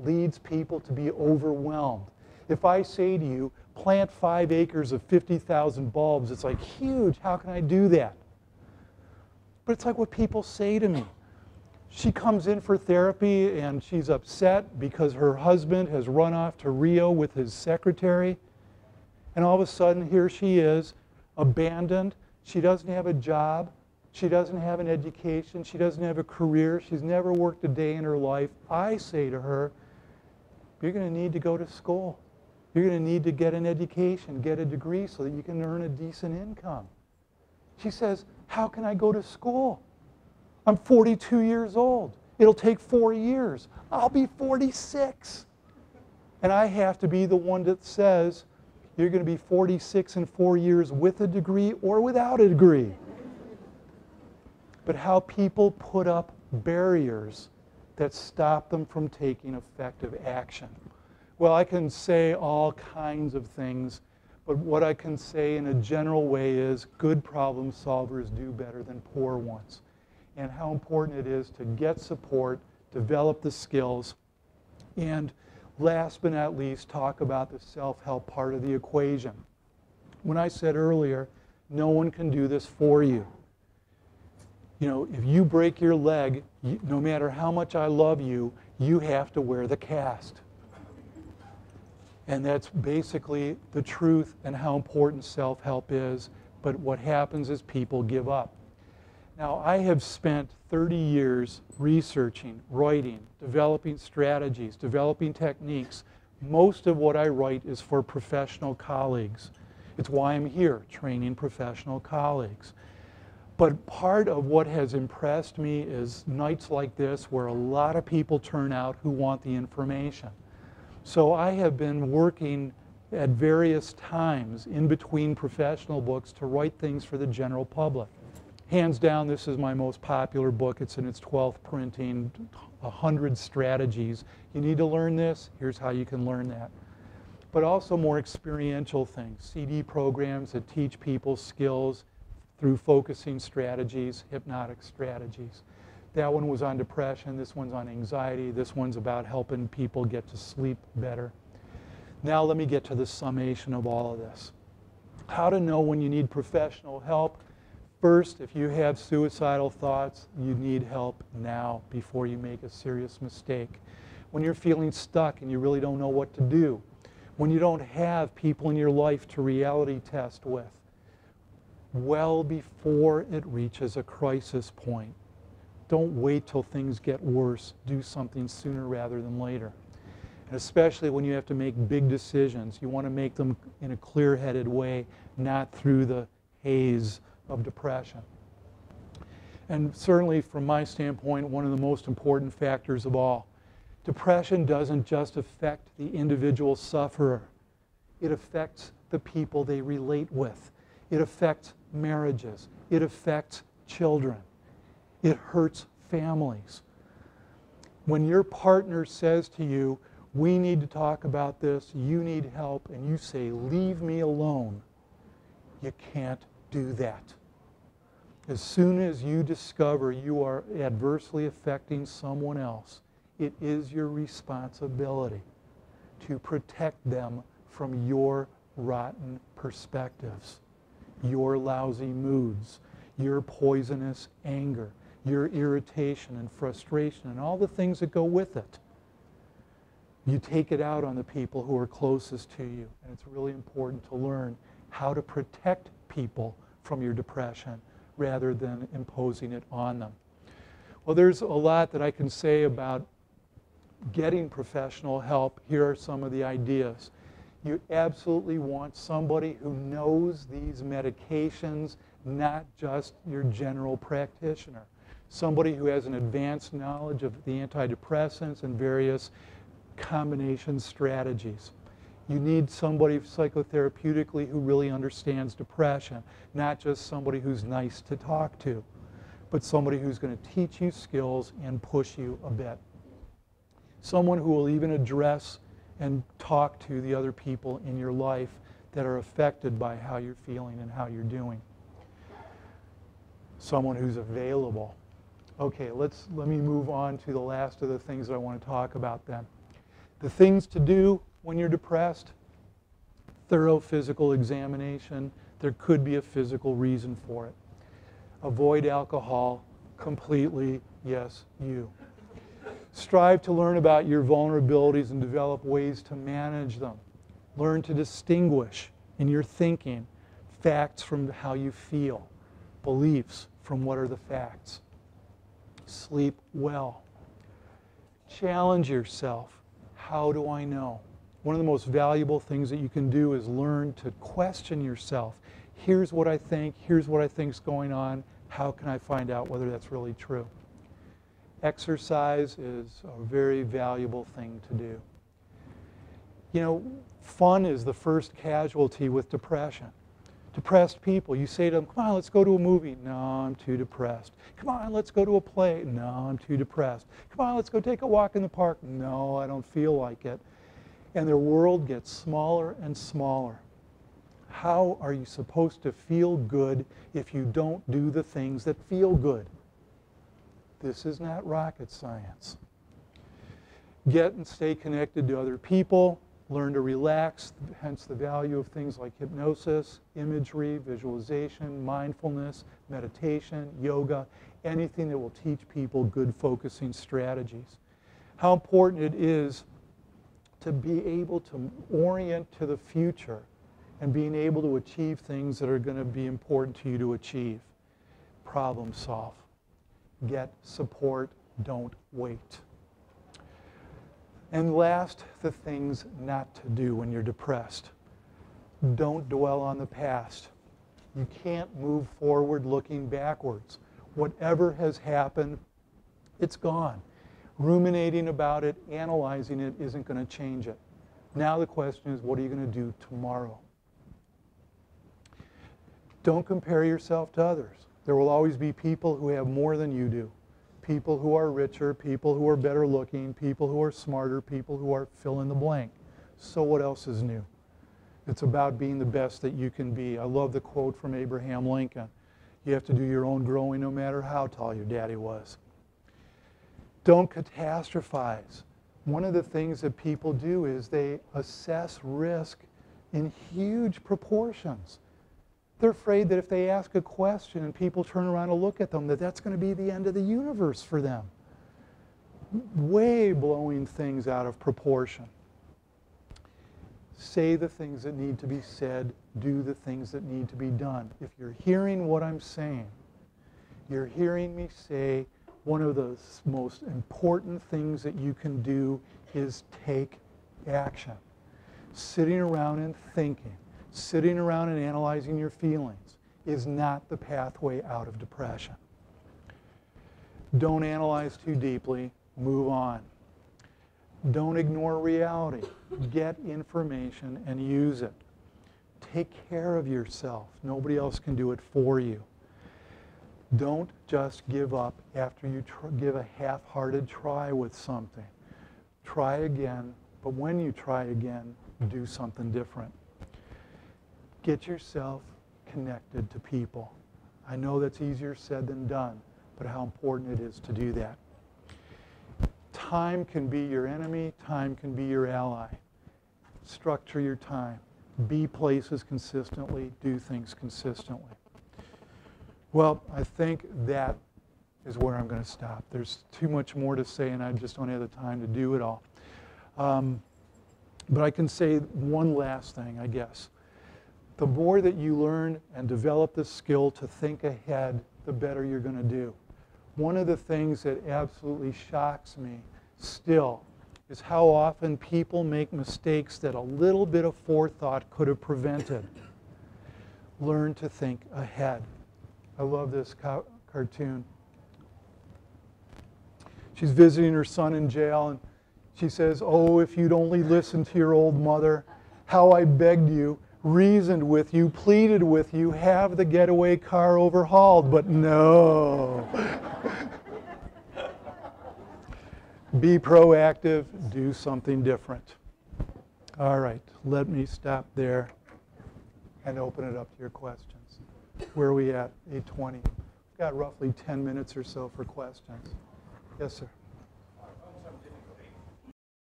leads people to be overwhelmed. If I say to you, plant 5 acres of 50,000 bulbs, it's like, huge, how can I do that? But it's like what people say to me. She comes in for therapy and she's upset because her husband has run off to Rio with his secretary. And all of a sudden, here she is, abandoned. She doesn't have a job. She doesn't have an education. She doesn't have a career. She's never worked a day in her life. I say to her, you're going to need to go to school. You're going to need to get an education, get a degree so that you can earn a decent income. She says, how can I go to school? I'm 42 years old. It'll take 4 years. I'll be 46. And I have to be the one that says, you're going to be 46 in 4 years with a degree or without a degree. But how people put up barriers that stop them from taking effective action. Well, I can say all kinds of things, but what I can say in a general way is good problem solvers do better than poor ones. And how important it is to get support, develop the skills, and last but not least, talk about the self-help part of the equation. When I said earlier, no one can do this for you. You know, if you break your leg, no matter how much I love you, you have to wear the cast. And that's basically the truth and how important self-help is. But what happens is people give up. Now, I have spent 30 years researching, writing, developing strategies, developing techniques. Most of what I write is for professional colleagues. It's why I'm here, training professional colleagues. But part of what has impressed me is nights like this where a lot of people turn out who want the information. So I have been working at various times in between professional books to write things for the general public. Hands down, this is my most popular book. It's in its 12th printing, 100 strategies. You need to learn this, here's how you can learn that. But also more experiential things, CD programs that teach people skills through focusing strategies, hypnotic strategies. That one was on depression, this one's on anxiety, this one's about helping people get to sleep better. Now let me get to the summation of all of this. How to know when you need professional help. First, if you have suicidal thoughts, you need help now before you make a serious mistake. When you're feeling stuck and you really don't know what to do. When you don't have people in your life to reality test with. Well before it reaches a crisis point. Don't wait till things get worse. Do something sooner rather than later. And especially when you have to make big decisions, you want to make them in a clear-headed way, not through the haze of depression. And certainly from my standpoint, one of the most important factors of all. Depression doesn't just affect the individual sufferer. It affects the people they relate with. It affects marriages. It affects children. It hurts families. When your partner says to you, we need to talk about this, you need help, and you say, leave me alone, you can't do that. As soon as you discover you are adversely affecting someone else, it is your responsibility to protect them from your rotten perspectives, your lousy moods, your poisonous anger, your irritation and frustration, and all the things that go with it. You take it out on the people who are closest to you, and it's really important to learn how to protect people from your depression rather than imposing it on them. Well, there's a lot that I can say about getting professional help. Here are some of the ideas. You absolutely want somebody who knows these medications, not just your general practitioner. Somebody who has an advanced knowledge of the antidepressants and various combination strategies. You need somebody psychotherapeutically who really understands depression, not just somebody who's nice to talk to, but somebody who's going to teach you skills and push you a bit. Someone who will even address and talk to the other people in your life that are affected by how you're feeling and how you're doing. Someone who's available. Okay, let me move on to the last of the things that I want to talk about then. The things to do when you're depressed: thorough physical examination. There could be a physical reason for it. Avoid alcohol completely, yes, you. Strive to learn about your vulnerabilities and develop ways to manage them. Learn to distinguish in your thinking facts from how you feel, beliefs from what are the facts. Sleep well. Challenge yourself. How do I know? One of the most valuable things that you can do is learn to question yourself. Here's what I think. Here's what I think's going on. How can I find out whether that's really true? Exercise is a very valuable thing to do. You know, fun is the first casualty with depression. Depressed people, you say to them, come on, let's go to a movie. No, I'm too depressed. Come on, let's go to a play. No, I'm too depressed. Come on, let's go take a walk in the park. No, I don't feel like it. And their world gets smaller and smaller. How are you supposed to feel good if you don't do the things that feel good? This is not rocket science. Get and stay connected to other people. Learn to relax, hence the value of things like hypnosis, imagery, visualization, mindfulness, meditation, yoga, anything that will teach people good focusing strategies. How important it is to be able to orient to the future and being able to achieve things that are going to be important to you to achieve. Problem solve. Get support. Don't wait. And last, the things not to do when you're depressed. Don't dwell on the past. You can't move forward looking backwards. Whatever has happened, it's gone. Ruminating about it, analyzing it, isn't going to change it. Now the question is, what are you going to do tomorrow? Don't compare yourself to others. There will always be people who have more than you do. People who are richer, people who are better looking, people who are smarter, people who are fill in the blank. So what else is new? It's about being the best that you can be. I love the quote from Abraham Lincoln. You have to do your own growing no matter how tall your daddy was. Don't catastrophize. One of the things that people do is they assess risk in huge proportions. They're afraid that if they ask a question and people turn around and look at them, that that's going to be the end of the universe for them. Way blowing things out of proportion. Say the things that need to be said, do the things that need to be done. If you're hearing what I'm saying, you're hearing me say one of the most important things that you can do is take action. Sitting around and thinking, sitting around and analyzing your feelings is not the pathway out of depression. Don't analyze too deeply, move on. Don't ignore reality. Get information and use it. Take care of yourself. Nobody else can do it for you. Don't just give up after you give a half-hearted try with something. Try again, but when you try again, do something different. Get yourself connected to people. I know that's easier said than done, but how important it is to do that. Time can be your enemy, time can be your ally. Structure your time. Be places consistently, do things consistently. Well, I think that is where I'm going to stop. There's too much more to say, and I just don't have the time to do it all. But I can say one last thing, I guess. The more that you learn and develop the skill to think ahead, the better you're going to do. One of the things that absolutely shocks me still is how often people make mistakes that a little bit of forethought could have prevented. Learn to think ahead. I love this cartoon. She's visiting her son in jail, and she says, "Oh, if you'd only listened to your old mother, how I begged you, reasoned with you, pleaded with you, have the getaway car overhauled, but no." Be proactive, do something different. All right, let me stop there and open it up to your questions. Where are we at? 8:20. We've got roughly 10 minutes or so for questions. Yes, sir.